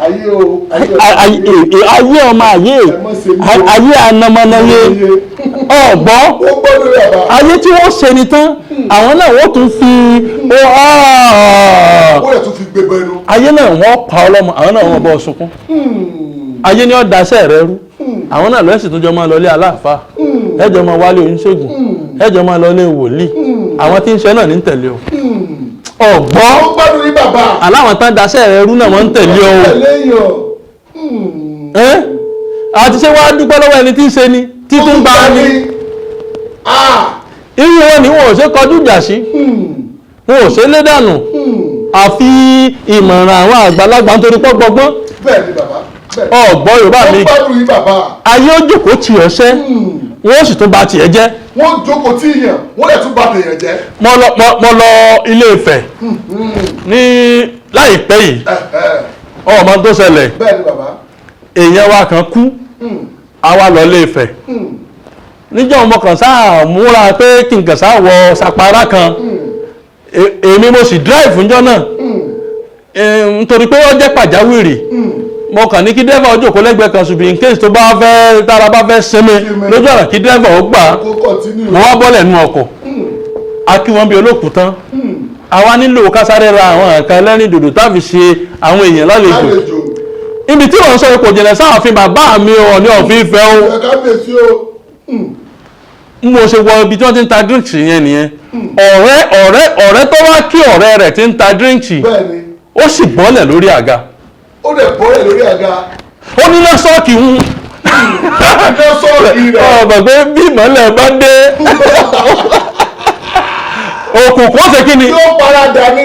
ayé ọmọ ayé anamọ́nayé ọ̀gbọ́n ayé tí wọ́n ṣe ni tán àwọn náà wọ́n tún fi ayé náà wọ́n pa ọlọ́mọ àwọn náà wọ́n bọ́ sunkún ayé ni ó daṣẹ́ rẹ rú àwọn náà lọ́sìn tó jọ máa lọlé aláàfáà ẹjọ́ máa wálé oníṣègùn ẹjọ́ máa lọlé wòlíì àwọn tí ń ṣe náà ní tẹ̀lé o ọ̀gbọ́n aláwọn tán daṣẹ́ rẹ rú náà wọ́n ń tẹ̀lé o àti ṣé wàá dúpẹ́ lọ́wọ́ ẹni tí ń ṣe ni títún bá a ní irú wọn ni wọn ò ṣe kọjú ìjà sí wọn ò ṣe lé dànù àfi ìmọ̀ràn àwọn àgbàlagbà nítorí pọ́gbọ́gbọ́n ọ̀gbọ́n Yorùbá mi ayé ó jókòó tì ọ́ ṣẹ́ wọ́n sì tún bà tiẹ̀ jẹ́. wọ́n jókòó tí yàn wọ́n lè tún bà tèèyàn jẹ́. mo lọ Ilé Ifẹ̀ ní láìpẹ́ yìí ọmọ tó ṣẹlẹ̀ èèyàn wa kan kú àwa lọ Ilé Ifẹ̀ níjọ́ ọmọ kan sáà múra pé kí n kàn sáà wọ sàpárá kan èmi mo sì drive fúnjọ́ náà nítorí pé ó jẹ́ pàjáwìrì mo kàn ní kí dẹ́fà ó jókòó lẹ́gbẹ̀ẹ́ kan ṣùgbọ́n in case tó bá fẹ́ tára bá fẹ́ sinmi lójú ọ̀nà kí dẹ́fà ó gbà mo wá bọ́lẹ̀ nú ọkọ̀ a kí wọ́n bí olókùú tán àwa nílò ká sáré ra àwọn nǹkan ẹlẹ́rìn dòdò táfi ṣe àwọn èèyàn lálejò ibi tí wọ́n sọ ipò jẹ̀lẹ̀ sáàfin bàbá mi ò ní ọ̀fin ìfẹ́ o mo ṣe wọ ibi tí wọ́n ti ń ta drinks yẹn nìyẹn ọ̀rẹ́ tó wá kí ọ̀rẹ́ rẹ̀ ti ń ta drinks ó sì bọ́lẹ̀ lórí àga ó lè bọ́lẹ̀ lórí àga ó ní lọ́sọ̀ọ̀kì ń ọ̀bọ̀ pé bí ìmọ̀lẹ̀ bá dé òkùnkùn ó ṣe kí ni yóò paradà ní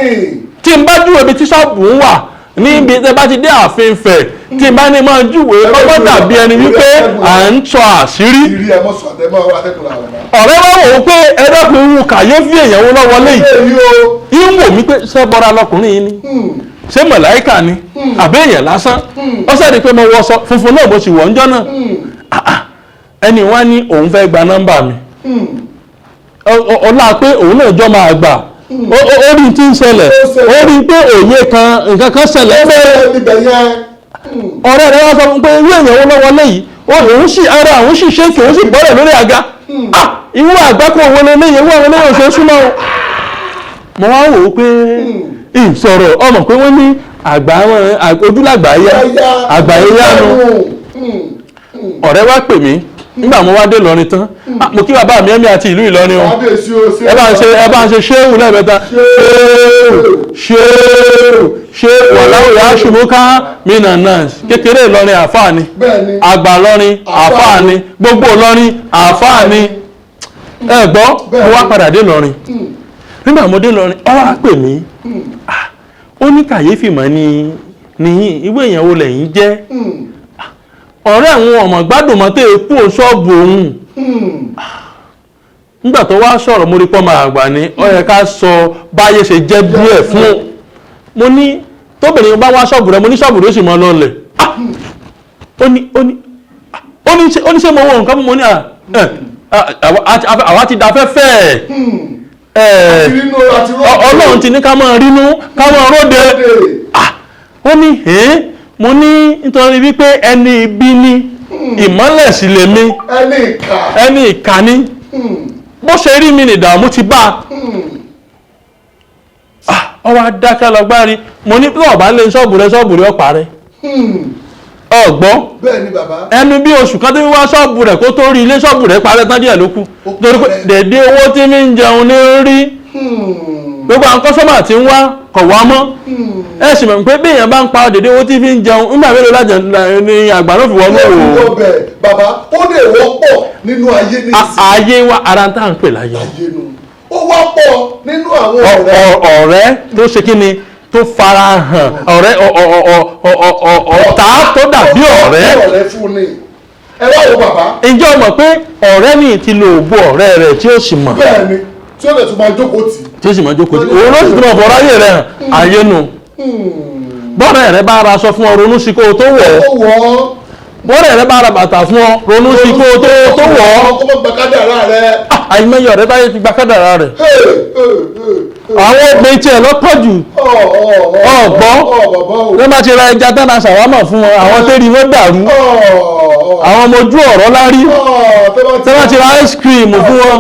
tí n bá júwèé ibi tí ṣọ́ọ̀bù ń wà níbi tẹ́ bá ti dé ààfin Ifẹ̀ tí n bá ní máa júwèé kọ́kọ́ dàbí ẹni wípé à ń sọ àṣírí ọ̀rẹ́ wá wò ó pé ẹ̀dọ́kùn irú kàyéfì èèyàn wọn lọ́wọ́ lẹ́yìn ń wò mí pé ṣẹ́bọ́ra lọkùnrin yìí ni ṣé mọ̀láìkà ni àbí èèyàn lásán ó sẹ́ni pé mo wọṣọ funfun náà mo sì wọ̀ ń jọ́ náà ẹni wá ní òun fẹ́ gba nọ́mbà mi ọlá pé òun náà jọ máa gbà ó rí tí ń ṣẹlẹ̀ ó rí pé òye kan nǹkan kan ṣẹlẹ̀ ọ̀rẹ́ rẹ̀ wá sọ fún pé irú èèyàn wọn lọ́wọ́ lẹ́yìn òun sì ara òun sì ṣe kí òun sì bọ́lẹ̀ lórí àga irú àgbákò wọn lẹ́yìn irú àwọn lẹ́yìn òṣèlú súnmọ́ mo wá wò ó pé ìsọ̀rọ̀ ọmọ pé wọ́n ní ojúlàgbáyé àgbáyé yánu ọ̀rẹ́ wá pè mí nígbà mo wá dé Ìlọrin tán mo kí bàbá mi ẹ̀mí àti ìlú Ìlọrin o ẹ bá ń ṣe ṣéwù lẹ́ẹ̀mẹ́ta ṣéwù wàláwò yá ṣùgbọ́ká mínà náà kékeré Ìlọrin àfáà ni àgbà Ìlọrin àfáà ni gbogbo Ìlọrin àfáà ni ẹ gbọ́ mo wá padà dé Ìlọrin nígbà mo dé Ìlọrin ó wá pè mí ó ní kàyéfì mọ́ ní ìwé èèyàn wo lẹ́yìn jẹ́ ọ̀rẹ́ àwọn ọmọ gbádùn mọ́ tẹ́ kú ṣọ́ọ̀bù òun nígbà tó wá sọ̀rọ̀ mo rí pọ́ máa gbà ní ó yẹ ká sọ báyé ṣe jẹ́ díẹ̀ fún mo ní tóbìnrin bá wá ṣọ́ọ̀bù rẹ̀ mo ní ṣọ́ọ̀bù rẹ̀ sì mọ́ lọ́lẹ̀ ó ní ṣé mo wọ nǹkan mo ní àwa ti dáfẹ́fẹ́ Ọlọ́run ti ní ká máa rínú ká máa róde ó ní mo ní nítorí wípé ẹni ibi ní ìmọ́lẹ̀ sí lè mi ẹni ìkà ní bó ṣe rí mi nìdààmú ti bá ọwọ́ adákẹ́ lọ gbárí mo ní bí ọ̀bá lé ṣọ́ọ̀bù rẹ̀ ọ̀pá rẹ̀ ọ̀gbọ́n ẹnu bí oṣù kan tó wá ṣọ́ọ̀bù rẹ̀ kó tó rí ilé ṣọ́ọ̀bù rẹ̀ parẹ́ tán díẹ̀ ló kù torí pé dèdè owó tí mi ń jẹun ní rí gbogbo àwọn kọ́sọ́mà tí ń wá kọ̀ wá mọ́ ẹ sì mọ̀ pé bí èèyàn bá ń pa dèdè owó tí fi ń jẹun nígbà mélòó lájà ní àgbà náà fi wọ́n mọ́ o. bàbá ó lè wọ́pọ̀ nínú ayé ní ìsìn. ayé wa ara ń tà ń pè láyé. ó wọ́pọ̀ nínú àwọn ọ̀rẹ́ tó ṣe kí ni tó fara hàn ọ̀rẹ́ ọ̀tá tó dàbí ọ̀rẹ́ fún ni ẹ wá wo bàbá. ǹjẹ́ o mọ̀ pé ọ̀rẹ́ mi ti lo ògbó ọ̀rẹ́ rẹ̀ tí ó sì mọ̀. bẹ́ẹ̀ni tí ó lè tún máa jókòó tì. tí ó sì máa jókòó tì òun ló sì tún máa bọ̀ ráyè rẹ̀ hàn ayé nu. bọ́ọ̀rẹ́ rẹ̀ bá ara sọ fún ọ ronú sí kó o tó wọ̀ ọ́ bọ́ọ̀rẹ̀ rẹ bá ra bàtà fún ọ ronú sí kó tó wọ̀ ọ́. kó mọ̀ gba kádàrá rẹ. àìmọye ọ̀rẹ́ táyé ti gba kádàrá rẹ̀. àwọn obìnrin tiẹ̀ lọ́pọ̀ jù. ọ̀gbọ́n ló máa ti ra ẹja tánà ṣàwámà fún wọn àwọn tẹ́rì wọ́n dàrú. àwọn ọmọ ojú ọ̀rọ̀ lárí. tó bá ti ra ice cream fún wọn.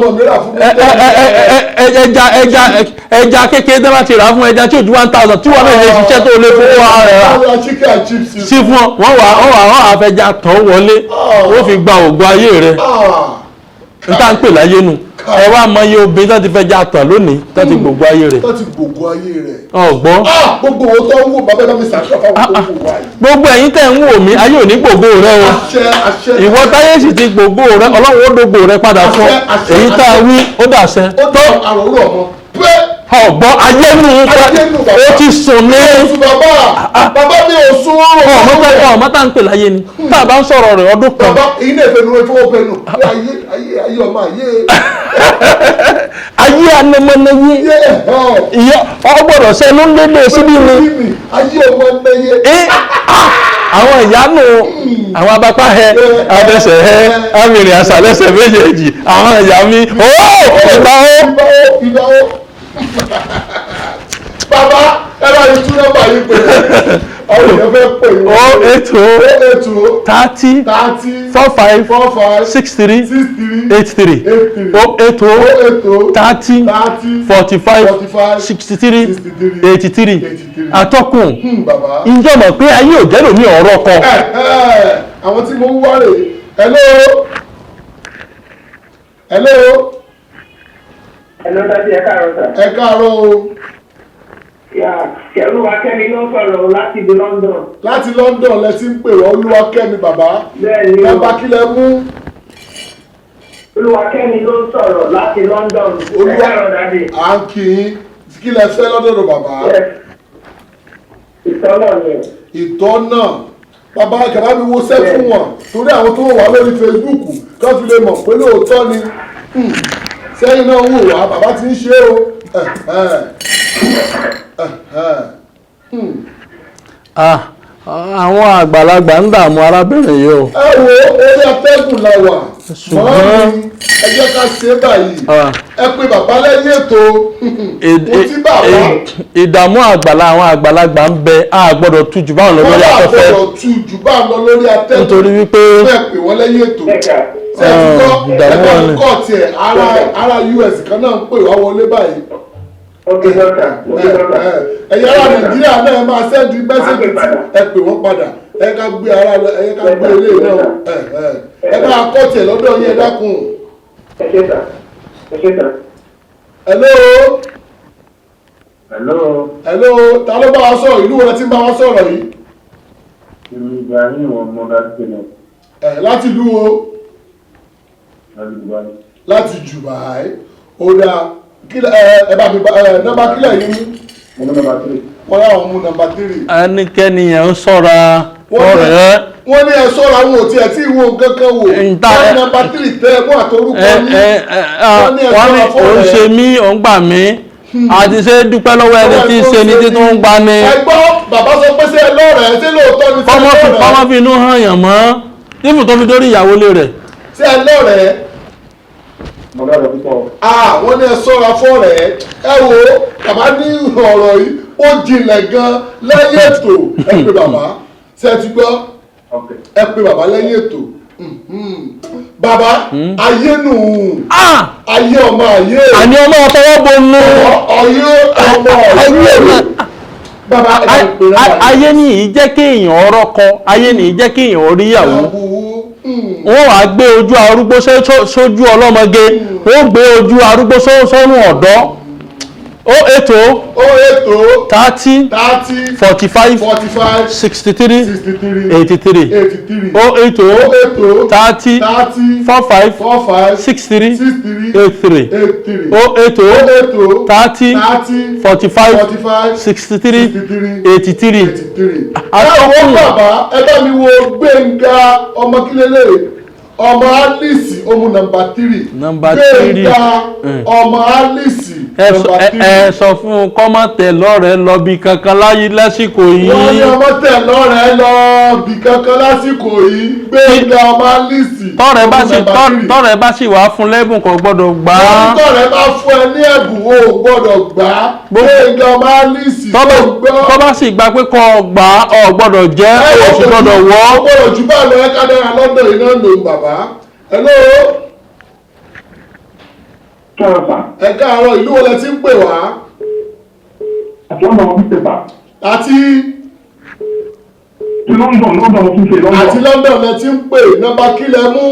ẹja kékeré tó bá ti rà fún ẹja tí ò ju 1000 tí wọ́n náà lè ṣiṣẹ́ tó lè fowó ara rẹ̀ rà. sí fún ọ wọ́n wà àfẹjà tọ́ wọlé ó fi gba ògo ayé rẹ̀ n tá n pè láyé nu ẹ wá mọ iye obìnrin tó ti fẹ́ já tàn lónìí tó ti gbogbo ayé rẹ̀. tó ti gbogbo ayé rẹ̀. ọgbọ́n. gbogbo owó tó ń wò bàbá bá mi ṣàṣọ fáwọn tó ń wò wáyé. gbogbo ẹ̀yin tẹ̀ ń wò mí ayé ò ní gbogbo rẹ o. àṣẹ. ìwọ táyé sì ti gbogbo rẹ ọlọ́run ó dógbò rẹ padà fún èyí tá a wí ó dàṣẹ. ó tó àròrò ọmọ pé. ọgbọ́n ayé nù ó ti sùn ní. bàbá mi ò sún ọ̀rọ̀. ọmọ tá n pè láyé ni tá a bá ń sọ̀rọ̀ rẹ̀ ọdún kan. bàbá èyí náà fẹnu rẹ fọwọ́ fẹnu ayé ọmọ ayé. ayé anamọ́nayé ìyá ọgbọ́dọ̀ sẹ́nu lédè síbí ni. ayé ọmọ ẹnẹyẹ. àwọn ìyanu àwọn abapá hẹ abẹsẹ hẹ amìrìn àṣàlẹsẹ méjèèjì àwọn ìyá mi ìgbà ó. bàbá ẹ bá yí tún nọ́mbà yìí pé àwọn èèyàn fẹ́ pè é. 080 30 45 63 83 080 30 45 63 83 atọ́kùn ǹjọ́ mọ̀ pé ayé ò jẹ́ lómi ọ̀rọ̀ kan. àwọn tí mo ń wá rè hello. Hello, Daddy, ẹ káàárọ̀ sà. ẹ káàárọ̀ o. Olúwakẹ́mi ló ń sọ̀rọ̀ láti London. láti London lẹ ti ń pè wọ́n Olúwakẹ́mi bàbá. Bẹ́ẹ̀ni o. nọ́mbà kí lẹ mú. Olúwakẹ́mi ló ń sọ̀rọ̀ láti London. Ẹ káàárọ̀ Daddy. à ń kì í kí lẹ fẹ́ lọ́dọ̀ bàbá. ìtọ́nà ni. ìtọ́nà bàbá kàrá mi wo sẹ́ fún wọn torí àwọn tó wà lórí Facebook kó fi lè mọ̀ pé lóòótọ́ ni sẹ́yìn náà wò wá bàbá ti ń ṣe o. àwọn àgbàlagbà ń dààmú arábìnrin yìí o. ẹ wo orí atẹ́gùn la wà ṣùgbọ́n ẹ jẹ́ ká ṣe báyìí ẹ pé bàbá lẹ́yìn ètò mo ti bàbá. ìdààmú àwọn àgbàlagbà ń bẹ a gbọ́dọ̀ tú jù báwọn lọ lórí afẹ́fẹ́. a gbọ́dọ̀ tú jù báwọn lọ lórí atẹ́gùn nítorí wípé bẹ́ẹ̀ pé wọ́n lẹ́yìn ètò ẹ̀ẹ́dẹ́gbọ́n kọ́ tiẹ̀ ara US kan náà ń pè wá wọlé báyìí. ẹ̀yà ara Nàìjíríà náà máa sẹ́ndì mẹ́sẹ̀gì tí ẹ pè wọ́n padà ẹ ká gbé ara ẹ ká gbé ilé náà ẹ ká kọ́ tiẹ̀ lọ́dọ̀ yín ẹ dákun. hello ta ló bá wa sọ̀rọ̀ ìlú wọn tí ń bá wa sọ̀rọ̀ yìí. láti ìlú wo. láti Dubai ó dáa ẹ bá mi nọ́mbà kílẹ̀ yìí mú. wọ́n yà wọ́n mú nọ́mbà 3. ẹnikẹ́ni yẹn ń ṣọ́ra ọ̀rẹ́. wọ́n ní ẹ ṣọ́ra wọn ò tiẹ̀ tí ìwọ kankan wò. wọ́n nọ́mbà 3 tẹ́ ẹ mú àtọrúkọ ní. wọ́n ní òun ṣe mí òun gbà mí àti ṣe dúpẹ́ lọ́wọ́ ẹni tí ń ṣe ni títún ń gbà ní. ẹ gbọ́ bàbá sọ pé ṣé ẹ lọ́rẹ̀ẹ́ ṣé lóòótọ́ ni ṣé ẹ lọ́rẹ̀ẹ́. kọ́mọ́ fi inú hàn yàn mọ́ nífù tó fi dórí ìyàwó lé rẹ̀. ṣé ẹ lọ́rẹ̀ẹ́. wọ́n ní ẹ ṣọ́ra fọ́rẹ̀ ẹ wo bàbá ní ọ̀rọ̀ yìí ó jinlẹ̀ gan lẹ́yìn ètò ẹ pé bàbá ṣe ti gbọ́ ẹ pé bàbá lẹ́yìn ètò bàbá ayé nù ayé ọmọ ayé àní ọmọ ọtọwọ́ bo nù ayé ọmọ ayé bàbá ayé ní ìjẹ́ kéèyàn ọ̀rọ̀ kọ ayé ní ìjẹ́ kéèyàn oríyàwó wọ́n wàá gbé ojú arúgbó sójú ọlọ́mọge wọ́n gbé ojú arúgbó sọ́rùn ọ̀dọ́ 30 45 63 83 30 45 63 83 30 45 63 83. àwọn bàbá ẹ bá mi wo Gbénga ọmọ kílélẹ̀ ọmọ Alice ọmọ nọ́mbà 3 Gbénga ọmọ Alice nọ́mbà 3. ẹ sọ fún kọ́mọ̀tẹ̀ lọ́rẹ̀ẹ́ lọ bí kankan láyé lásìkò yìí. wọ́n ní ọmọ tẹ̀ lọ́rẹ̀ẹ́ lọ. bì kankan lásìkò yìí Gbénga ọmọ Alice. tọ́rẹ̀ bá sì wá fún lẹ́bùn kò gbọ́dọ̀ gbà á. tọ́rẹ̀ bá fún ẹ ní ẹ̀bùn o gbọ́dọ̀ gbà á. Gbénga ọmọ Alice tó gbọ́. tọ́ bá sì gba pé kọ́ gbà á ọ̀ gbọ́dọ̀ jẹ́ ò sì gbọ́dọ̀ wọ́. ó gbọ́dọ̀ jù bá lọ ẹ̀ka dára lọ́dọ̀ iná lò ń bàbá. hello. ẹ káàárọ̀ ìlú wo lẹ ti ń pè wá. àti London lẹ ti ń pè nọ́mbà kílẹ̀ mú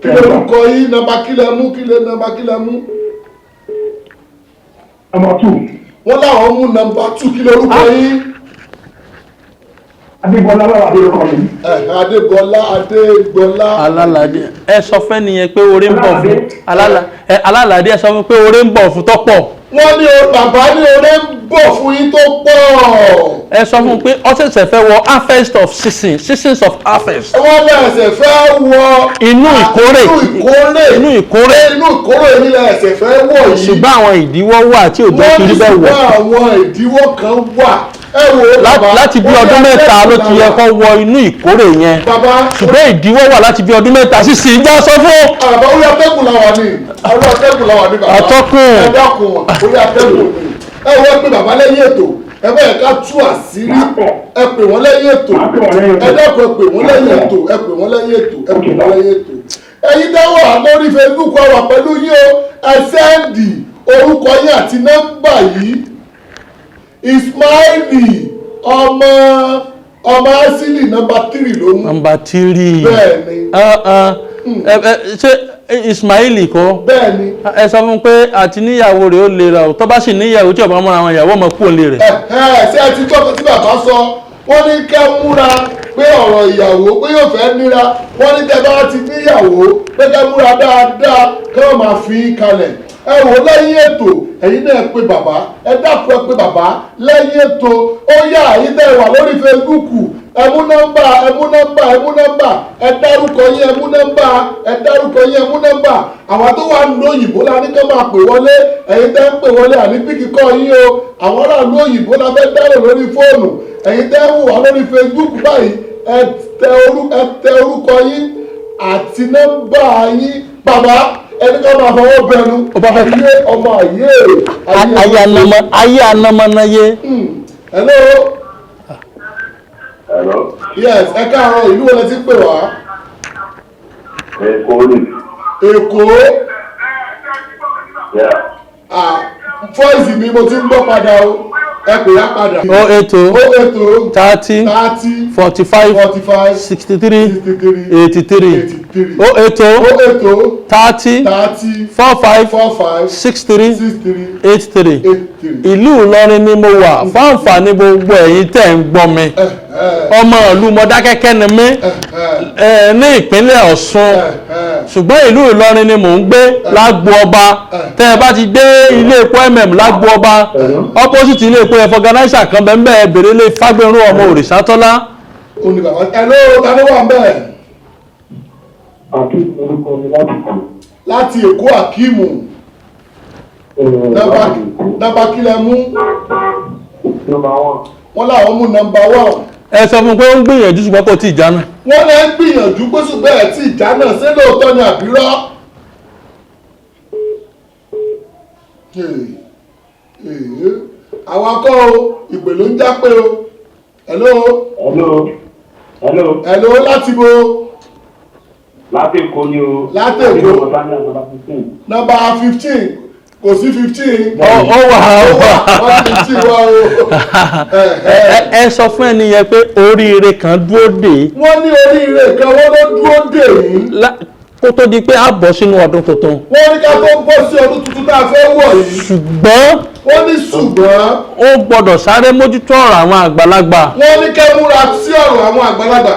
kí lórúkọ yín nọ́mbà kílẹ̀ mú nọ́mbà kílẹ̀ mú. Number 2. wọ́n láwọn mú nọ́mbà 2 kí lórúkọ yín. Adébọ́lá Adébọ́lá mi. Adébọ́lá. Alálàdé ẹ sọ fẹ́ nìyẹn pé oore ń bọ̀ fún Alálàdé ẹ sọ fún pé oore ń bọ̀ fún tọ́pọ̀. wọ́n ní bàbá ní oore ń bọ̀ fún yín tó pọ̀. ẹ sọ fún pé ó ṣẹ̀ṣẹ̀ fẹ́ wọ harvest of seasons of harvest. wọ́n lẹ̀ṣẹ̀ fẹ́ wọ inú ìkórè inú ìkórè yìí lẹ̀ṣẹ̀ fẹ́ wọ̀ yìí. ṣùgbọ́n àwọn ìdíwọ́ wà tí ò jẹ́ kiri bẹ́ẹ̀ wọ̀. wọ́n ní ṣùgbọ́n àwọn ìdíwọ́ kan wà. láti bí ọdún mẹ́ta ló ti yẹ kó wọ inú ìkórè yẹn ṣùgbọ́n ìdíwọ́ wà láti bí ọdún mẹ́ta sísìn ìjà sọ fún. àbá orí atẹ́gùn làwà ní bàbá atọ́kùn ẹ̀dọ́kùn orí atẹ́gùn ni ẹ wọ́n pé bàbá lẹ́yìn ètò ẹ bẹ́ẹ̀ ká tú àṣírí ẹ pè wọ́n lẹ́yìn ètò ẹ̀dọ́kùn ẹ pè wọ́n lẹ́yìn ètò ẹ̀yin dáwọ́ lórí Facebook wà pẹ̀lú yín o ẹ sẹ́ndì orúkọ yín àti nọ́mbà yìí Ismaili ọmọ Asili nọ́mbà 3 ló mú. nọ́mbà 3 bẹ́ẹ̀ni. ṣé Ismaili kọ́. bẹ́ẹ̀ni. ẹ sọ fún pé àti níyàwó rẹ̀ ó lè ra o tó bá sì níyàwó tí ọba mọ́ra àwọn ìyàwó ọmọ kú òlé rẹ̀. ṣé ẹ ti gbọ́ tí bàbá sọ wọ́n ní kẹ́ múra pé ọ̀rọ̀ ìyàwó pé yóò fẹ́ níra wọ́n ní tẹ́ bá ti níyàwó pé kẹ́ múra dáadáa kí wọ́n máa fi kalẹ̀. ẹ wò lẹ́yìn ètò ẹ̀yin náà pé bàbá ẹ dákun ẹ pé bàbá lẹ́yìn ètò ó yá ẹ̀yin tẹ́ wà lórí Facebook ẹ mú nọ́mbà ẹ dárúkọ yín ẹ mú nọ́mbà àwọn tó wà nínú òyìnbó la ní kí wọ́n máa pè wọlé ẹ̀yin tẹ́ ń pè wọlé àní píkì kọ́ yín o àwọn aráàlú òyìnbó la fẹ́ dárò lórí fóònù ẹ̀yin tẹ́ ń wà lórí Facebook báyìí ẹ tẹ orúkọ yín àti nọ́mbà yín bàbá ẹni ká máa fọwọ́ bẹnu ayé ọmọ ayé anamọ́náyé. Hello. Yes, ẹ káàárọ̀ ìlú wọlé tí ń pè wá. Èkó ni. Èkó. Fọ́ìsì mi mo ti ń gbọ́ padà o. Ẹ pè á padà. 080 30 45 63 83 080 30 45 63 83. ìlú Ìlọrin ni mo wà fún àǹfààní gbogbo ẹ̀yin tẹ́ ń gbọ́ mi ọmọ ìlú Mọdákẹ́kẹ́ ni mí ní ìpínlẹ̀ Ọ̀ṣun ṣùgbọ́n ìlú Ìlọrin ni mò ń gbé lágbo ọba tẹ́ ẹ bá ti dé ilé epo lágbo ọba opposite ilé epo fọganáísà kan bẹ́ẹ̀ bèrè lé Ifagbemiro Omo Orisatola. tani wà bẹ́ẹ̀. láti Èkó Akíìmù nọ́mbà kílẹ̀ mú. wọ́n láwọn mú nọ́mbà 1. ẹ sọ fún pé ó ń gbìyànjú ṣùgbọ́n kò tí ì já náà. wọ́n lè ń gbìyànjú pé ṣùgbọ́n ẹ̀ tí ì já náà ṣé lóòótọ́ ni àbírọ́. àwọn akọ́ o ìpè ló ń já pé o. hello láti bo. láti Èkó ni o. láti Èkó nọ́mbà 15 kò sí 15. ó wà 15 wà o. ẹ sọ fún ẹni yẹn pé oríire kan dúró dè. wọ́n ní oríire kan wọ́n ló dúró dè yìí. kó tó di pé a bọ̀ sínú ọdún tuntun. wọ́n ní ká tó bọ́ sí ọdún tuntun tá a fẹ́ wọ̀ yìí. ṣùgbọ́n. wọ́n ní ṣùgbọ́n. ó gbọ́dọ̀ sáré mójútó ọ̀rọ̀ àwọn àgbàlagbà. wọ́n ní kẹ́ múra sí ọ̀rọ̀ àwọn àgbàlagbà.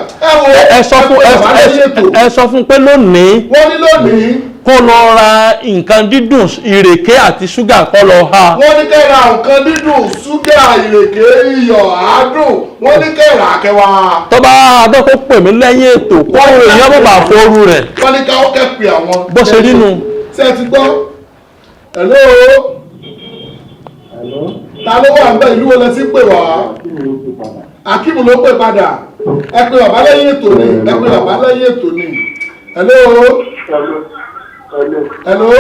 ẹ sọ fún pé lónìí. wọ́n ní lónìí. kó lọ ra nǹkan dídùn ìrèké àti ṣúgà kó lọ ha. wọ́n ní kẹ́ ra nǹkan dídùn ṣúgà ìrèké iyọ̀ àádùn wọ́n ní kẹ́ ra kẹwàá. tó bá adọ́kọ̀ pè mí lẹ́yìn ètò kó èèyàn bó bá fooru rẹ̀. wọ́n ní káwọ́ kẹ́ pè àwọn. bó ṣe rí nu. ṣé ẹ ti gbọ́? hello. ta ló wà níbẹ̀ ìlú wo lẹ ti pè wá? Akíìmù ló pè padà. ẹ pé bàbá lẹ́yìn ètò ni ẹ pé bàbá lẹ́yìn ètò ni. Hello.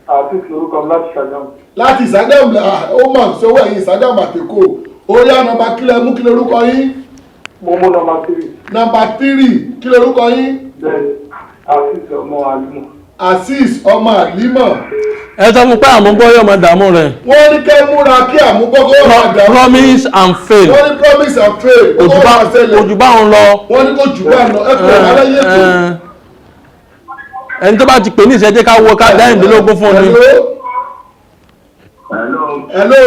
Àti lórúkọ láti Ṣàgámù. Láti Ṣàgámù ó mà sówó ẹ̀yìn Ṣàgámù àtẹ̀kọ́ ó yá nọ́mbà kílẹ̀ mú kí lorúkọ yín. Mo mú nọ́mbà 3. Nọ́mbà 3 kí lorúkọ yín. Bẹ́ẹ̀ni Azeez ọmọ Àlímọ̀. Azeez ọmọ Àlímọ̀. Ẹ sọ fún pé àmúbọ́ yóò máa dààmú rẹ̀. Wọ́n ní kẹ́ múra kí àmúbọ́ kó máa dààmú. Promise and fail. Wọ́n ní promise and fail. Ojú bá wọn lọ. Wọ́n ní kó jù bá lọ ẹ pè wọ́n lẹ́yìn ètò. Ẹni tó bá ti pè ní ìṣẹ́jẹ́ ká wọ ká dáìndínlógún fún ni. Hello.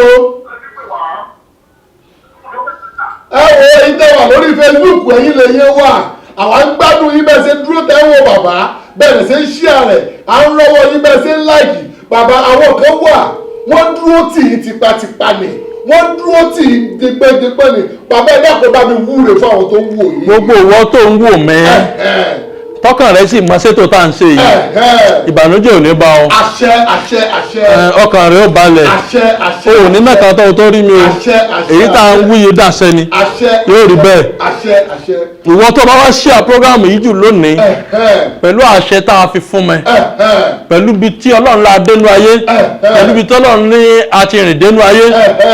Ẹ wo ìtẹ̀wà lórí Facebook ẹ̀yin lè yẹ wà àwa ń gbádùn yín bẹ́ẹ̀ ṣe dúró tẹ́wọ̀ bàbá bẹ́ẹ̀ ṣe ń share rẹ̀ à ń rọwọ́ yín bẹ́ẹ̀ ṣe ń láìkì bàbá àwọn kan wà wọ́n dúró tì í tipátipá ni wọ́n dúró tì í dípẹ́dípẹ́ ni bàbá ẹ̀dá kò bá mi wúre fún àwọn tó ń wò yín. Gbogbo ìwọ tó ń wò mẹ́ tọkàn rẹ sì mọ sétò tá à ń ṣe yìí ìbànújẹ́ ò ní bá ọ. Àṣẹ. Ọkàn rẹ ó balẹ̀. Àṣẹ. O ò ní mẹ́ta tó rí mi o. Èyí tá à ń wúye dàṣẹ ni. Yóò rí bẹ́ẹ̀. Àṣẹ. Ìwọ tó bá wá ṣíà prógráàmù yìí jù lónìí pẹ̀lú àṣẹ tá a fi fún mi pẹ̀lú ibi tí Ọlọ́run la dénú ayé pẹ̀lú ibi tí Ọlọ́run ní a ti rìn dénú ayé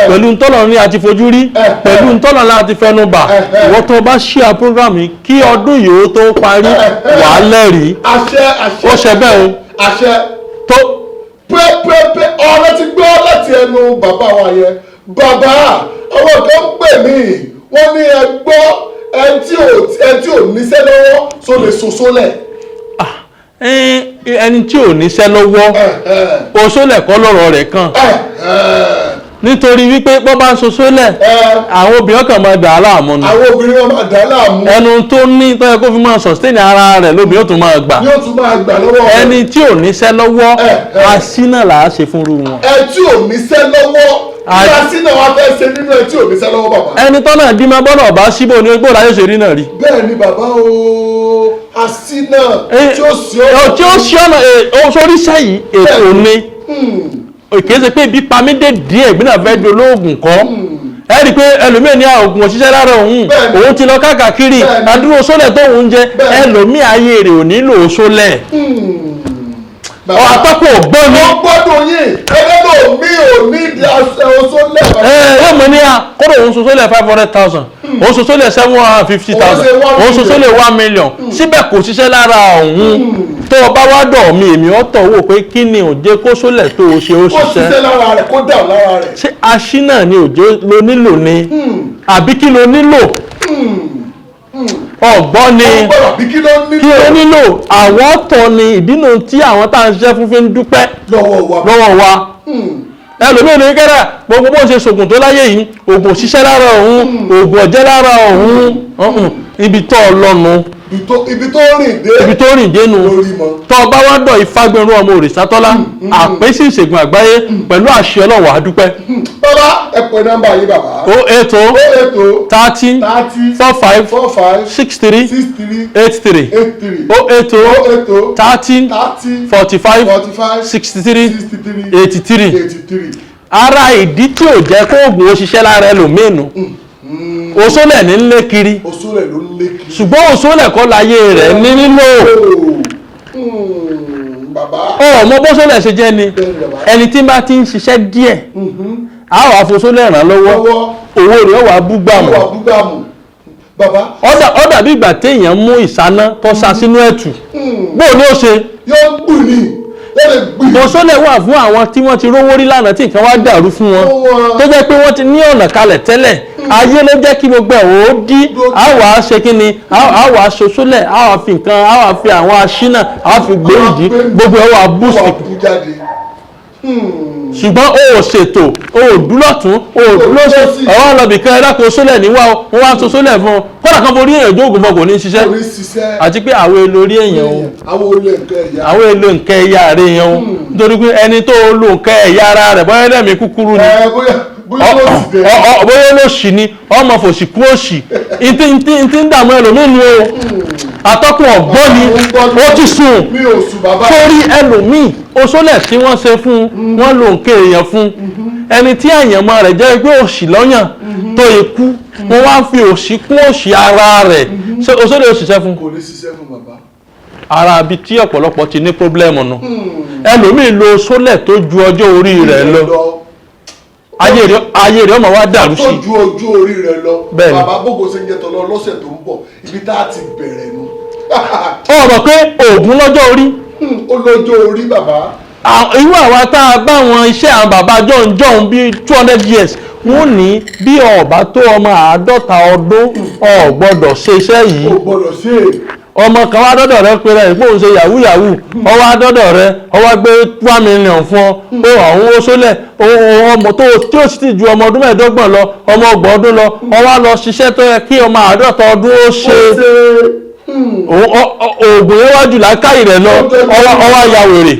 pẹ̀lú ntọ́lọ́run ní a ti fojú rí pẹ̀lú ntọ́lọ́run la ti fẹnu bà ìwọ tó bá ṣíà prógráàmù yìí kí ọdún yìí ó tó parí wà á lẹ́rìí. Àṣẹ. Ó ṣe bẹ́ẹ̀ o. Àṣẹ. Tó. Pé ọ̀rọ̀ ti gbọ́ láti ẹnu bàbá wa yẹn. Bàbá àwọn kan ń pè mí wọ́n ní ẹ gbọ́ ẹ tí ò níṣẹ́ lọ́wọ́ so lè soso lẹ̀. Ẹni tí ò níṣẹ́ lọ́wọ́ oṣólẹ̀ kọ́ lọ́rọ̀ rẹ̀ kan. Nítorí wípé bọ́ bá ń soso lẹ̀ àwọn obìnrin kan máa dà á láàmú ni. Àwọn obìnrin máa dà á láàmú. Ẹnu tó ní tó yẹ kó fi máa sustain ara rẹ̀ lóbìnrin yóò tún máa gbà. Yóò tún máa gbà lọ́wọ́ rẹ̀. Ẹni tí ò níṣẹ́ lọ́wọ́ asínà là á ṣe fúnru wọn. Ẹ tí ò níṣẹ́ lọ́wọ́ kí asínà wa fẹ́ ṣe nínú ẹ tí ò níṣẹ́ lọ́wọ́ bàbá. Ẹni tọ́nà dímọ̀ bọ́nà ọ̀bá síbò ní gbọ́dọ̀ ayé ṣe rí náà rí. Bẹ́ẹ̀ ni bàbá o asínà tí ó ṣe ọ̀nà sórí sẹ́yìn ètò ni kìí ṣe pé ibi pamídé díẹ̀ gbínà fẹ́ di olóògùn kọ́ ẹ rí i pé ẹlòmíì ní oògùn òṣìṣẹ́ lára òun ti lọ káàkiri àdúró sólẹ̀ tó ń jẹ ẹlòmíì ayé rẹ̀ ò nílò sólẹ̀ àtọ́kùn ògbọ́n ni. wọ́n gbọ́dọ̀ yìí ẹgbẹ́ mi ò ní ìdí oṣólẹ̀. yóò mọ ní kódò òun sosólẹ̀ 500,000 òun sosólẹ̀ 750,000 òun sosólẹ̀ 1 million síbẹ̀ kò ṣiṣẹ́ lára òun tó o bá wá dọ̀ mí èmi ọ̀tọ̀ wò pé kí ni òjé kó sólẹ̀ tó o ṣe ó ṣiṣẹ́. kó ṣiṣẹ́ lára rẹ̀ kó dà lára rẹ̀. ṣé aṣínà ni òjé lo nílò ni àbí kí lo nílò ọgbọ́n ni kí ló nílò àwọn ọ̀tọ̀ ni ìdínà tí àwọn tá à ń ṣiṣẹ́ fún fi ń dúpẹ́ lọ́wọ́ wa ẹlòmíì ní kẹ́rà gbogbo bó ṣe ṣògùn tó láyé yìí ògùn òṣìṣẹ́ lára òun ògùn ọ̀jẹ́ lára òun ibi tó ọlọ́nu ibi tó rìn dénú tó bá wá dọ̀ Ifagbemiro Omo Orisatola àpèsè ìṣègùn àgbáyé pẹ̀lú àṣẹ Ọlọ́run àdúpẹ́. bàbá ẹ pè nọ́mbà yìí bàbá. 080 30 45 63 83 080 30 45 63 83. Ara ìdí tí ò jẹ́ kó oògùn ó ṣiṣẹ́ lára ẹlòmíì òṣólẹ̀ ní lé kiri ṣùgbọ́n òṣólẹ̀ kọ́ láyé rẹ̀ ní nílò ọmọ bọ́sọ́lẹ̀ ṣe jẹ́ ni ẹni tí bá ti ń ṣiṣẹ́ díẹ̀ àwọn àfosólẹ̀ ràn lọ́wọ́ owó rẹ̀ wà búgbàmù ó dàbí ìgbà téèyàn mú ìsáná tó sa sínú ẹ̀tù bóò ní ó ṣe òṣólẹ̀ wà fún àwọn tí wọ́n ti rówó rí lánàá tí nǹkan wá dàrú fún wọn tó jẹ́ pé wọ́n ti ní ọ̀nà kalẹ̀ tẹ́lẹ̀ ayé ló jẹ́ kí gbogbo ẹ̀ ó dí àwa ṣe kí ni àwa ṣoṣólẹ̀ àwa fi nǹkan àwa fi àwọn aṣínà àwa fi gbòòdì gbogbo ẹ̀ wà búùsì ṣùgbọ́n o ò ṣètò o ò dúlọ̀tún o ò dúlọ́sẹ̀ ọ̀wọ́n lọ́bì kan ẹ̀dá kan sólẹ̀ níwá wọn wá ṣoṣólẹ̀ fún un kọ́dà kan forí èèyàn jóògùn fún kò ní ṣiṣẹ́ àti pé àwọn èlò orí èèyàn o àwọn èlò nǹkan ẹ̀yà rẹ̀ èèyàn o nítorí pé ẹni tó lo nǹkan ẹ̀yà ara rẹ̀ bọ́yá lẹ́mìí kúkúrú ni bóyá ló ṣì ni ọmọ fòṣì kú òṣì ìtí ń dààmú ẹlòmíì o atọ́kùn ọ̀gbọ́n ni ó ti sùn sórí ẹlòmíì oṣólẹ̀ tí wọ́n ṣe fún wọ́n lo nǹkan èèyàn fún ẹni tí àyànmọ́ rẹ̀ jẹ́ pé òṣì lọ́yàn tó ikú wọ́n wá ń fi òṣì kún òṣì ara rẹ̀ ṣé oṣó lè ṣiṣẹ́ fún. kò lè ṣiṣẹ́ fún bàbá. ara ibi tí ọ̀pọ̀lọpọ̀ ti ní pọ́blẹ́mù nù ẹlòmíì lo sólẹ̀ tó ju ọjọ́ orí rẹ̀ lọ ayé rẹ̀ ọmọ wa dàrú sí. tó ju ọjọ́ orí rẹ̀ lọ bẹ́ẹ̀ni bàbá gbogbo ṣe ń jẹ tọ́lọ lọ́sẹ̀ tó ń bọ̀ ibi tá a ti bẹ̀rẹ̀ nu. ó mọ̀ pé oògùn lọ́jọ́ orí. ó lọ́jọ́ orí bàbá. irú àwa tá a bá wọn iṣẹ́ àwọn bàbá jọ̀hún bíi 200 years wọ́n ní bí ọba tó ọmọ 50 ọdún ò gbọ́dọ̀ ṣe iṣẹ́ yìí. ò gbọ́dọ̀ ṣe é. ọmọ kan wá dọ́dọ̀ rẹ pé rẹ̀ ìpòhùn ṣe yahoo ó wá dọ́dọ̀ rẹ ó wá gbé 1 million fún ọ pé àwọn owó sólẹ̀ ọmọ tí ó sì ti ju ọmọ ọdún 25 lọ ọmọ 30 ọdún lọ ó wá lọ ṣiṣẹ́ tó yẹ kí ọmọ 50 ọdún ó ṣe oògùn yẹn wájú làákàyè rẹ̀ lọ ó wá ya wèrè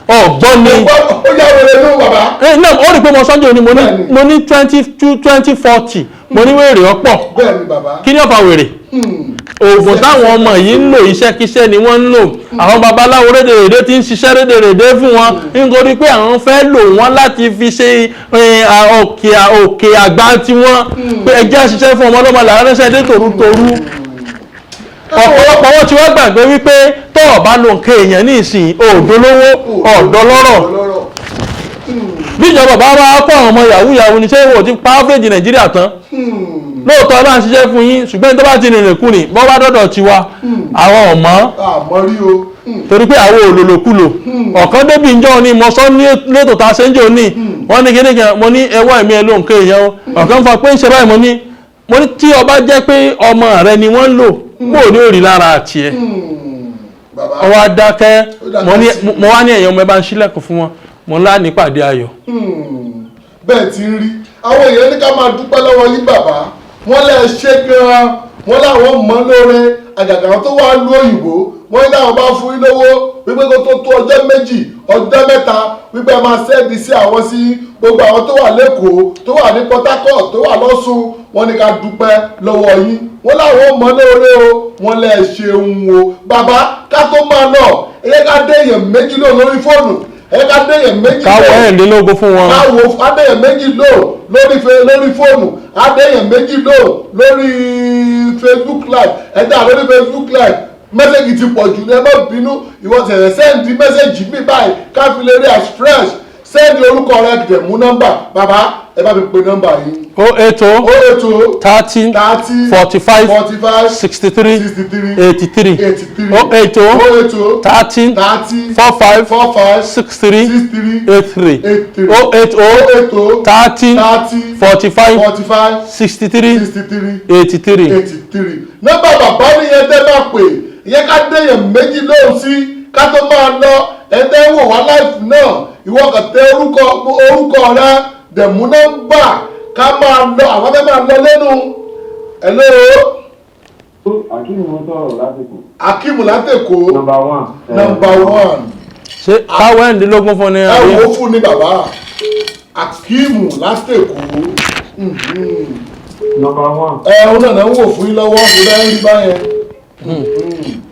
ọgbọ́n ni ó yà wèrè ló bàbá. náà ó rí pé mo sọ́njọ́ ni mo ní 2040 mo ní wèrè ọ̀pọ̀ kí ni ó fa wèrè oògùn táwọn ọmọ yìí ń lò iṣẹ́kíṣẹ́ ni wọ́n ń lò àwọn babaláwo rédèrèdè ti ń ṣiṣẹ́ rédèrèdè fún wọn nítorí pé àwọn fẹ́ lò wọ́n láti fi ṣe òkè àgbà tiwọn pé ẹjẹ́ ṣiṣẹ́ fún ọmọ ọlọ́mọ làwọn ẹ̀ṣẹ̀ dé tòrútorú ọ̀pọ̀lọpọ̀ wọn ti wá gbàgbé wípé tó o bá lo nǹkan èèyàn ní ìsìn òdolówó ọ̀dọ́lọ́rọ̀ bíjọba bá wá kó àwọn ọmọ yahoo ni ṣé wò ti pa áfíríjì nàìjíríà tán lóòótọ́ náà ṣiṣẹ́ fún yín ṣùgbọ́n tó bá ti rìnrìn kùnrin bọ́ bá dọ́dọ̀ tiwa àwọn ọ̀mọ́ torí pé àwọn olólòkulò ọ̀kan débì ń jọ ní mo sọ ní létò tá a ṣe ń jò ní wọ́n ní kíní kan mo ní ẹwọ́ ẹ̀mí ẹ ló nǹkan èèyàn o ọ̀kan fa pé ń ṣe báyìí mo ní tí ọba jẹ́ pé ọmọ rẹ ni wọ́n ń lò bó ní òrì lára àti ẹ̀ ọwọ́ adákẹ́ mo wá ní ẹ̀yàn ọmọ ẹ bá ń ṣílẹ̀kùn fún wọn mo ńlá nípàdé ayọ̀. bẹ́ẹ̀ ti ń rí àwọn èèyàn ní ká máa dúpẹ́ lọ́wọ́ yín bàbá wọ́n lè ṣe gan-an wọ́n láwọn mọ́ lóore àgàgà tó wá lú òyìnbó wọ́n ní táwọn bá fún yín lówó wípé kó tó ọjọ́ méjì ọjọ́ mẹ́ta wípé ẹ máa sẹ́ẹ̀dì sí àwọn sí gbogbo àwọn tó wà lẹ́kọ̀ọ́ tó wà ní Port Harcourt tó wà lọ́sùn wọ́n ní ká dúpẹ́ lọ́wọ́ yín wọ́n láwọn mọ́ lóore o wọ́n lè ṣeun o bàbá ká tó máa lọ ẹ̀yẹ́ ká dé èèyàn méjì lò lórí fóònù ẹ̀ka adéyẹ̀ méjì lò káwọ́ ẹ̀ẹ́dínlógún fún wọn káwọ́ adéyẹ̀ méjì lò lórí fóònù adéyẹ̀ méjì lò lórí Facebook live ẹ̀dá lórí Facebook live mẹ́sẹ̀gì ti pọ̀ jù ní ẹ má bínú ìwọ tẹ̀lẹ̀ sẹ́ǹdì mẹ́sẹ̀gì mi báyìí káfílẹ̀ as fresh sẹ́ǹdì orúkọ rẹ dẹ̀ mú nọ́mbà bàbá ẹ bá mi pe nọ́mbà yìí. 080 30 45 63 83 080 30 45 63 83 080 30 45 63 83. nọ́mbà bàbá nìyẹn tẹ́ máa pè ìyẹn ká déyàn méjì lóhùn sí ká tó máa lọ ẹ̀ẹ́dẹ́ wò wá láìpù náà ìwọ kàn tẹ orúkọ rẹ dẹ̀mú nọ́mbà ká máa lọ àwọn fẹ́ máa lọ lẹ́nu hello. Akíìmù ló sọ̀rọ̀ látẹ̀kọ́. Akíìmù látẹ̀kọ́. Number one. ṣé káwọ́ ẹ̀ẹ́dínlógún fún ni. ẹ wò ó fún ni bàbá Akíìmù látẹ̀kọ́. Number one. òun náà ń wò fún yín lọ́wọ́ mo fẹ́ rí báyẹn.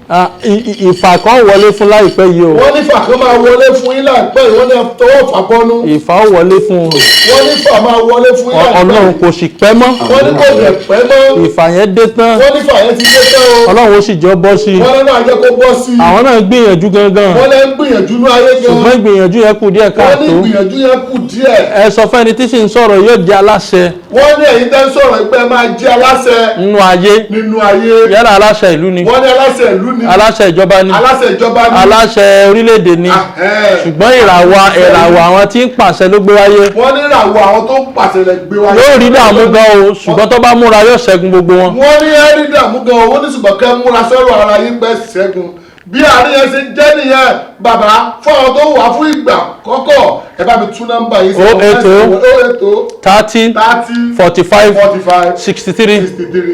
ìfà kan wọlé fún láìpẹ́ yìí o. wọ́n ní ìfà kan máa wọlé fún yín láìpẹ́ yìí wọ́n ní tọwọ́ fà bọ́nú. ìfà ó wọlé fún un. wọ́n ní ìfà máa wọlé fún yín láìpẹ́. ọlọ́run kò sì pẹ́ mọ́. wọ́n ní kò dẹ̀ pẹ́ mọ́. ìfà yẹn dé tán. wọ́n ní ìfà yẹn ti dé tán o. ọlọ́run ó sì jọ bọ́ sí i. wọ́n náà jẹ́ kó bọ́ sí i. àwọn náà gbìyànjú gangan. wọ́n lẹ́ ń gbìyànjú ní ayé gan. ṣùgbọ́n ìgbìyànjú yẹn kù díẹ̀ káàtó. wọ́n ní ìgbìyànjú yẹn kù díẹ̀. ẹ sọ fẹ́ni tí sì ń sọ̀rọ̀ yóò di aláṣẹ. wọ́n ní ẹ̀yin tẹ́ ń sọ̀rọ̀ pé máa jẹ́ aláṣẹ. nínú ayé. nínú ayé. yálà aláṣẹ ìlú ni. wọ́n ní aláṣẹ ìlú ni. aláṣẹ ìjọba ni. aláṣẹ ìjọba ni. aláṣẹ orílẹ̀-èdè ni. ṣùgbọ́n ìràwọ̀ àwọn tí ń pàṣẹ ló gbé wáyé. wọ́n ní ìràwọ̀ àwọn tó ń pàṣẹ lẹ gbé wáyé. yóò rí dààmú gan o ṣùgbọ́n tó bá múra yóò ṣẹ́gun gbogbo wọn. wọ́n ní ẹ rí dààmú gan o wọ́n ní ṣùgbọ́n kẹ́ múra sọ́rọ̀ ara yín pẹ́ ṣẹ́gun bí àárín yẹn ṣe jẹ́ nìyẹn bàbá fún àwọn tó wà fún ìgbà kọ́kọ́ ẹ bá mi tún nọ́mbà yìí sí 30 45 63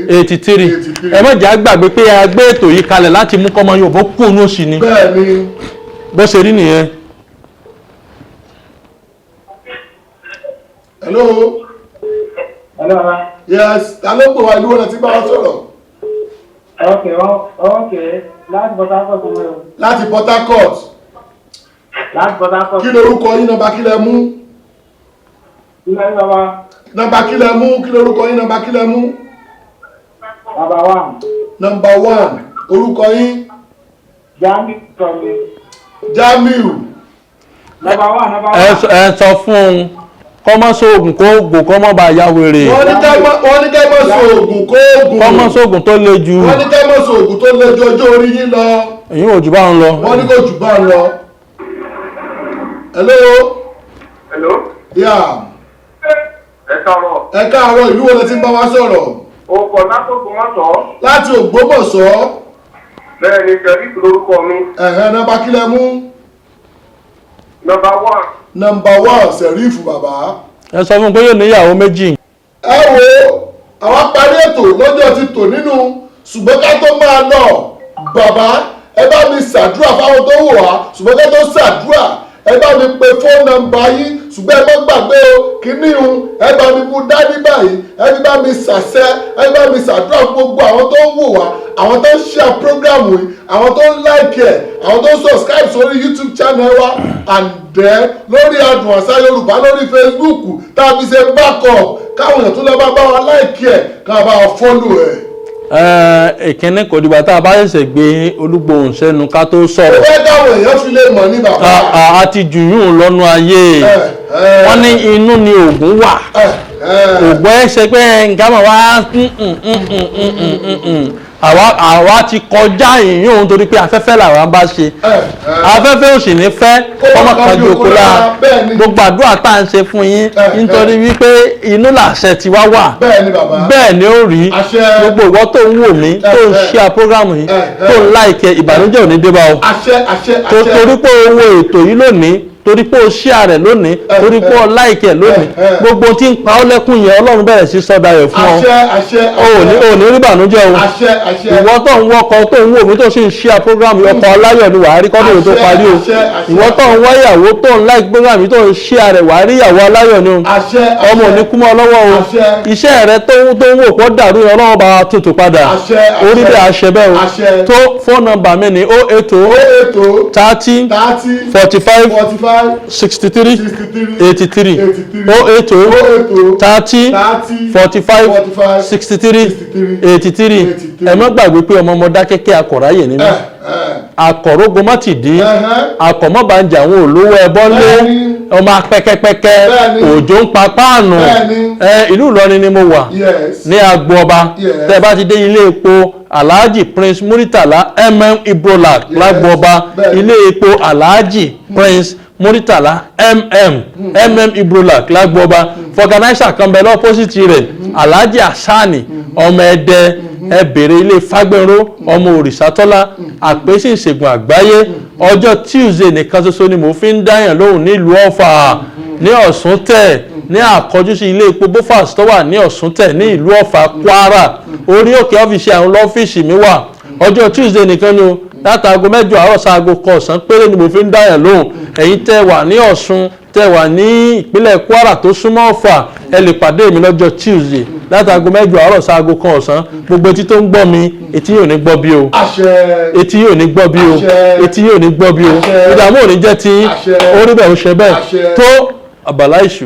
83 ẹ má jẹ́ àgbàgbé pé a gbé ètò yìí kalẹ̀ láti mú kọ́mọ Yorùbá kú òun òsì ni bẹ́ẹ̀ni bó ṣe rí nìyẹn. hello. Hello. Yes, ta ló pè wá ìlú wọn tí bá wọn sọ̀rọ̀. Okay. Láti Port Harcourt mú o. Láti Port Harcourt. Láti Port Harcourt. Kí lorúkọ yín nọ́mbà kí lẹ mú? Nọ́mbà kí lẹ mú? Kí lorúkọ yín? Nọ́mbà kí lẹ mú? Number 1. Orúkọ yín? Jamiu. Ẹ sọ fún un kọ́mọ́ sóògùn kó ògùn kọ́mọ́ bá ya wèrè. Wọ́n ní kẹ́mọ́ sóògùn kó ògùn. Kọ́mọ́ sóògùn tó le jù. Wọ́n ní kẹ́mọ́ sóògùn tó le jù ọjọ́ orí yín lọ. Èyí ò jù bá ń lọ. Wọ́n ní kò jù bá ń lọ. Hello. Yeah. Ẹ káàárọ̀, ìlú wo lẹ ti ń bá wa sọ̀rọ̀? Láti Ògbómọ̀ṣọ́. Bẹ́ẹ̀ni, Sẹ̀rí lórúkọ mi. Nọ́mbà kí lẹ mú? Number 1, Sẹ̀rífù bàbá. Ẹ sọ fún pé yóò níyàwó méjì. Ẹ wo àwọn parí ètò lọ́jọ́ ti tò nínú ṣùgbọ́n ká tó máa lọ bàbá ẹ bá mi ṣàdúrà fáwọn tó wò wá ṣùgbọ́n ká tó ṣàdúrà ẹ bá mi pe fóònù nọ́mbà yín ṣùgbọ́n ẹ má gbàgbé o kíní un ẹ bá mi mú dání báyìí ẹ bá mi ṣàṣẹ ẹ bá mi ṣàdúrà fún gbogbo àwọn tó ń wò wá àwọn tó ń share program yìí àwọn tó ń like ẹ àwọn tó ń subscribe sórí YouTube channel wa and then lórí Adùn Àṣà Yorùbá lórí Facebook tá a fi ṣe backup káwọn èèyàn tó lọ bá wa like ẹ ká bá wa follow ẹ. Ìkíní kò dìgbà tá a bá ṣẹ̀ṣẹ̀ gbé Olúgbòhùn sẹ́nu ká tó sọ̀rọ̀. Ó fẹ́ káwọn èèyàn fi lè mọ̀ ní bàbá. A ti jù yún lọ́nu ayé. Wọ́n ní inú ni oògùn wà. Oògùn ẹ̀ ṣe pé nǹkan mọ̀ wá àwa ti kọjá ìyún torí pé afẹ́fẹ́ làwọn bá ṣe. Afẹ́fẹ́ ò sì ní fẹ́ ọmọ kan jòkó la gbogbo àdúrà tá à ń ṣe fún yín nítorí wípé inú làṣẹ ti wá wà. Bẹ́ẹ̀ ni ó rí gbogbo ìwọ tó ń wò mí tó ń share program yìí tó ń like ìbànújẹ́ ò ní dé bá o. Torí pé o wo ètò yìí lónìí torí pé o share rẹ̀ lónìí torí pé o like ẹ̀ lónìí gbogbo tí ń pa ọ́ lẹ́kùn yẹn Ọlọ́run bẹ̀rẹ̀ sí sọ́dà rẹ̀ fún ọ. O ní rí ìbànújẹ́ o. Ìwọ tó ń wọkọ̀ tó ń wò mí tó sì ń share program yìí ọkọ̀ aláyọ̀ ni wàá rí kọ́dún tó parí o. Ìwọ tó ń wá ìyàwó tó ń like program yìí tó ń share rẹ̀ wàá rí ìyàwó aláyọ̀ ni o. Ọmọ ò ní kú mọ́ lọ́wọ́ o. Iṣẹ́ rẹ tó ń wò pọ̀ dàrú yẹn Ọlọ́run bá wa tutù padà. Orí bẹ́ẹ̀ àṣẹ bẹ́ẹ̀ o. Tó fóònù nọ́mbà mi ni 080 30 45 63 83 080 30 45 63 83. Ẹ má gbàgbé pé ọmọ Mọdákẹ́kẹ́ akọ̀ráyè nínú akọ̀rógun má ti dín akọ̀mọ́bànjà àwọn olówó ẹbọ lé ọmọ apẹ́kẹ́pẹ́kẹ́ òjò ń pa páànù ìlú Ìlọrin ni mo wà ní agbo ọba tẹ́ bá ti dé ilé epo Alhaji Prince Muritala Ibrolak lágbo ọba ilé epo Alhaji Prince Muritala Ibrolak lágbo ọba fọganáísà kan bẹ lọ́pọ́sìtì rẹ̀ Alhaji Asani ọmọ Ẹdẹ ẹ bèrè ilé Ifagbemiro Omo Orisatola àpèsè ìṣègùn àgbáyé ọjọ́ Tuesday nìkan ṣoṣo ni mo fi ń dáyàn lóhùn nílùú Ọ̀fà ní Ọ̀ṣúntẹ̀ ní àkọjú sí ilé epo Bofas tó wà ní Ọ̀ṣúntẹ̀ ní ìlú Ọ̀fà Kwara orí òkè ọ́fíìsì àwọn lọ́fíìsì mi wà ọjọ́ Tuesday nìkan ni o láti aago 7 àárọ̀ sí aago 1 ọ̀sán péré ni mo fi ń dáyàn lóhùn ẹ̀yin tẹ́ wà ní Ọ̀ṣun tẹ́ wà ní ìpínlẹ̀ Kwara tó súnmọ́ Ọ̀fà ẹ lè pàdé mi lọ́jọ́ Tuesday láti aago 7 àárọ̀ sí aago 1 ọ̀sán gbogbo etí tó ń gbọ́ mi etí yóò ní gbọ́ bí o etí yóò ní gbọ́ bí o etí yóò ní gbọ́ bí o ìdààmú ò ní jẹ́ tí orí bẹ́ẹ̀ ó ṣe bẹ́ẹ̀ tó àbàlá ìṣù.